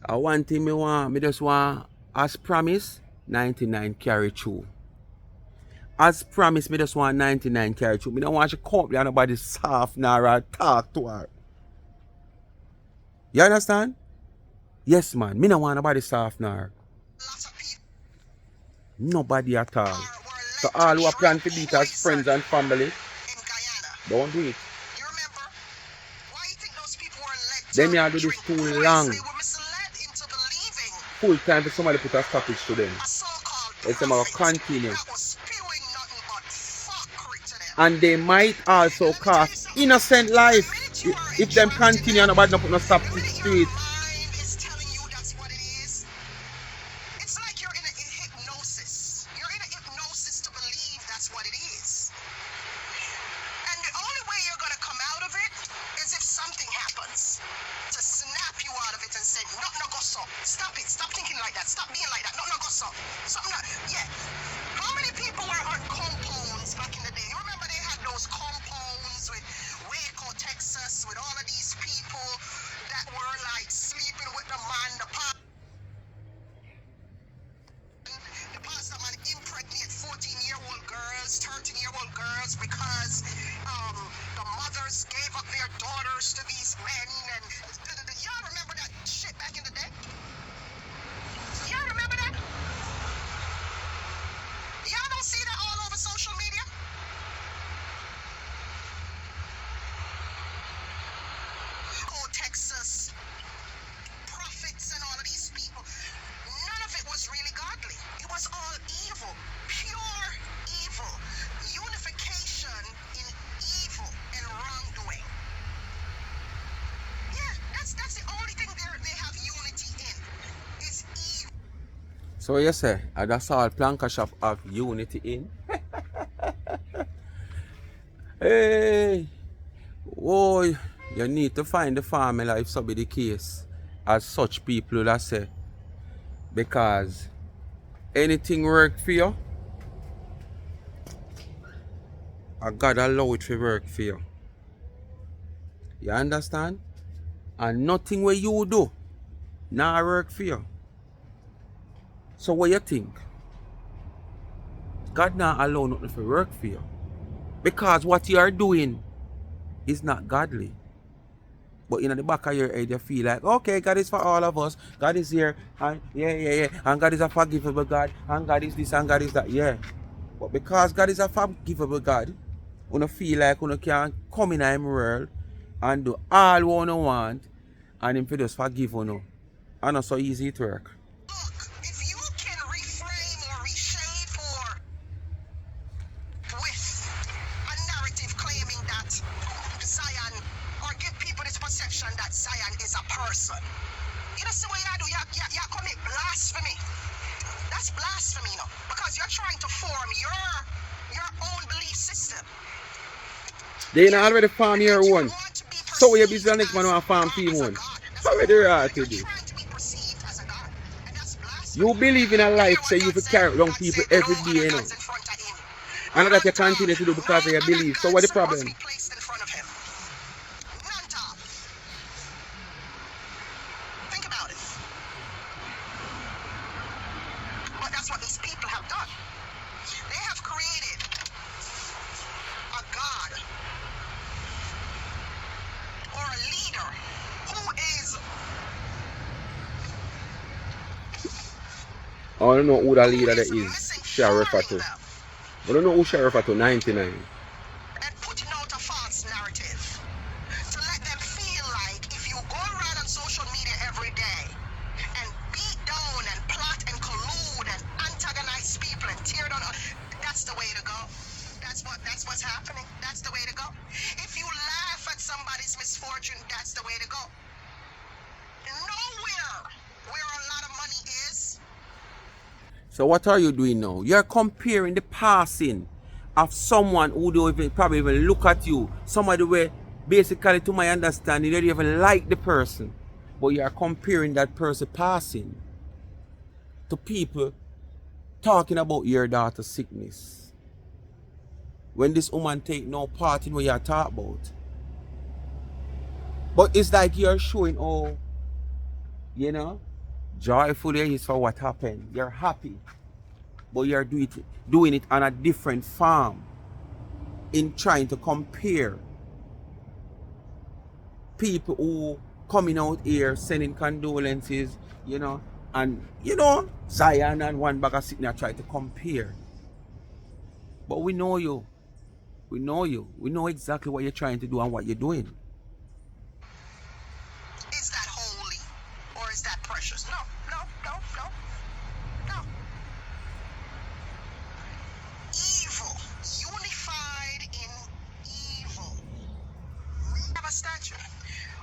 And one thing me just want, as promised, 99 carry through. As promised, me just want 99 carry through. Me don't want you come and nobody soft now or talk to her. You understand? Yes, man. Me don't want nobody soft now. Nobody at all. So all who are planning to beat as friends and family, don't do it. You remember? Why you think those people were led Them to you do this drink too poison? long. They were misled into believing Full time for somebody put a stoppage to them. a so-called It's about prophet continue. that was spewing nothing but fuckery to them. And they might also Let me tell you cost something. innocent The life. minute you are If them entrapped in continue that, and nobody don't put no the stop to minute your it. mind is telling you that's what it is, it's like you're in a hypnosis. You're in a hypnosis to believe that's what it is. And the only way you're going to come out of it is if something happens to snap you out of it and say, no, no, go so. Stop it. Stop thinking like that. Stop being like that. No, no, go so. Something like, yeah. How many people were on compounds back in the day? You remember they had those compounds with Waco, Texas, with all of these people that were like sleeping with the man, the pastor man impregnate 14-year-old girls, 13-year-old girls because the mothers gave up their daughters to these men. And y'all remember that shit back in the day? Y'all remember that? Y'all don't see that all over social media? Oh, Texas prophets and all of these people. None of it was really godly. It was all evil, pure evil, unification in evil and wrongdoing. Yeah, that's the only thing they have unity in. It's evil. So you say, that's all Planka Shop have unity in. Hey, oh, you need to find the formula if so be the case. As such people that say, because anything work for you, God allow it to work for you. You understand? And nothing where you do now work for you. So what you think? God not allow nothing to work for you. Because what you are doing is not godly. But in the back of your head, you feel like, okay, God is for all of us. God is here. And yeah. And God is a forgivable God. And God is this and God is that. Yeah. But because God is a forgivable God, you feel like you can come in His world and do all you want and Him just forgive you. And not so easy it work. Look, if you can reframe or reshape or with a narrative claiming that Zion, or give people this perception that Zion is a person. You know, see what you do? You commit blasphemy. That's blasphemy, you know, because you're trying to form your own belief system. They already farm your And you one. want to be So your perceived business man want farm for as a one. god. That's How what are you they are. right to You're do? trying to be perceived as a god. And that's You blasphemy. believe in a You hear life, what say you God will said? carry down God people said no every day, other you know. gods in front of him. And that you None continue to do no because of your other belief. So what the gods must problem? be placed in front of him. None top. Think about it. But that's what these people have done. They have created a god or a leader who is I don't know who the who leader that is is, Sheriff misinforming Atto. them I don't know who Sheriff Atto 99. and putting out a false narrative to let them feel like if you go around on social media every day and beat down and plot and collude and antagonize people and tear down, that's the way to go. That's what's happening. That's the way to go. If you laugh at somebody's misfortune, that's the way to go. Nowhere where a lot of money is. So what are you doing now? You're comparing the passing of someone who don't even probably even look at you. Somebody where basically to my understanding they don't even like the person. But you are comparing that person passing to people talking about your daughter's sickness. When this woman take no part in what you are talking about. But it's like you're showing, oh, you know, joyfully is for what happened. You're happy. But you're doing it on a different form in trying to compare people who coming out here sending condolences, and Zion and one bag of sitting there trying to compare. But we know you. We know you. We know exactly what you're trying to do and what you're doing. Is that holy or is that precious? No, no, no, no, no. Evil, unified in evil. Have a statue.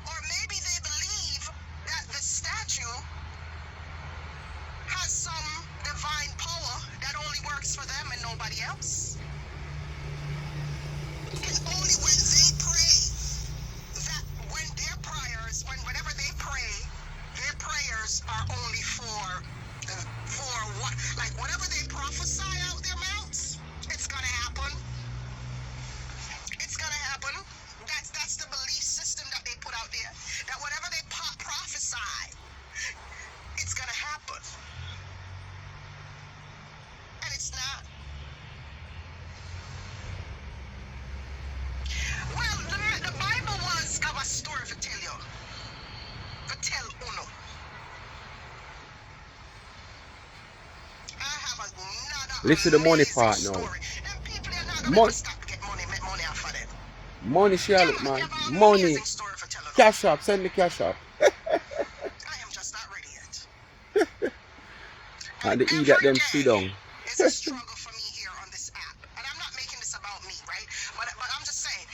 Or maybe they believe that the statue has some divine power that only works for them and nobody else. It's only when they pray that when their prayers, whenever they pray, their prayers are only for what, like whatever they prophesy out their mouths, it's gonna happen. It's gonna happen. That's the belief system that they put out there. That whatever they prophesy, it's gonna happen. And it's not. Well, the Bible was of a story to tell you. To tell uno. I have another Listen to the money amazing part now. story. And people are not gonna ever Mon- stop to get money, make money off of them. money, Yeah, Charlotte, man, I man. have an Money. amazing story for telling them. Cash up. Send the cash up. I am just not ready yet. And And the E that every them sit day down. is a struggle for me here on this app. And I'm not making this about me, right? But I'm just saying,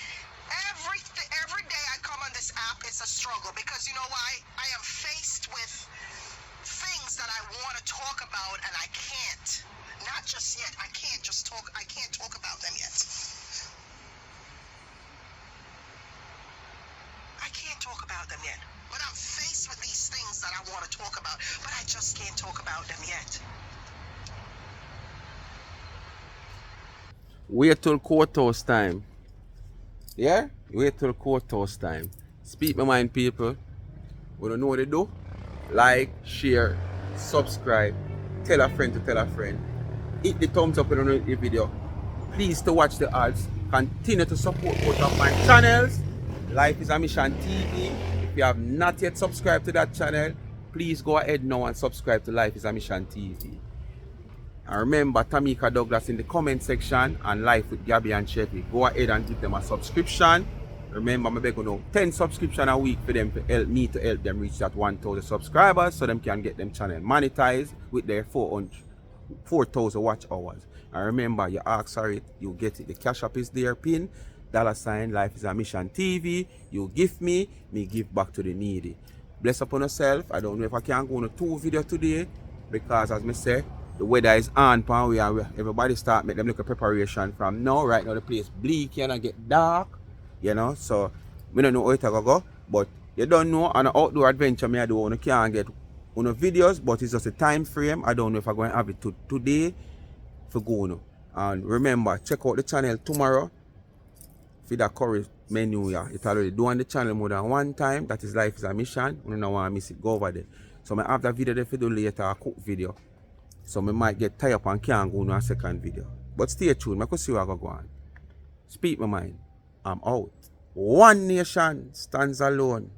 every day I come on this app, it's a struggle. Because you know why? I am faced with things that I want to talk about and I can't. Not just yet. I can't talk about them yet. I can't talk about them yet. But I'm faced with these things that I want to talk about, but I just can't talk about them yet. Wait till courthouse time. Yeah? Wait till courthouse time. Speak my mind, people. We don't know what they do. Like, share, subscribe, tell a friend to tell a friend. Hit the thumbs up on the video. Please to watch the ads. Continue to support both of my channels. Life is a Mission TV. If you have not yet subscribed to that channel, please go ahead now and subscribe to Life is a Mission TV. And remember Tamika Douglas in the comment section and Life with Gabby and Chevy. Go ahead and give them a subscription. Remember, I'm going to 10 subscription a week for them to help me to help them reach that 1,000 subscribers so them can get them channel monetized with their 4,000 watch hours. And remember, you ask for it, you get it. The cash app is there, pin, $ Life is a Mission TV. You give me give back to the needy. Bless upon yourself. I don't know if I can go on a 2 video today because as me say, the weather is on pan we and everybody start make them look a preparation from now. Right now the place bleak and get dark, you know. So we don't know how it's gonna go, but you don't know an outdoor adventure me I do. You can't get on videos, but it's just a time frame. I don't know if I'm going to have it today for going. And remember, check out the channel tomorrow for that curry menu. Yeah, it's already do on the channel more than one time. That is Life is a Mission. You don't want to miss it. Go over there. So I have that video there for do later, a cook video. So I might get tired up and can't go on a second video. But stay tuned, I can see what I go on. Speak my mind. I'm out. One nation stands alone.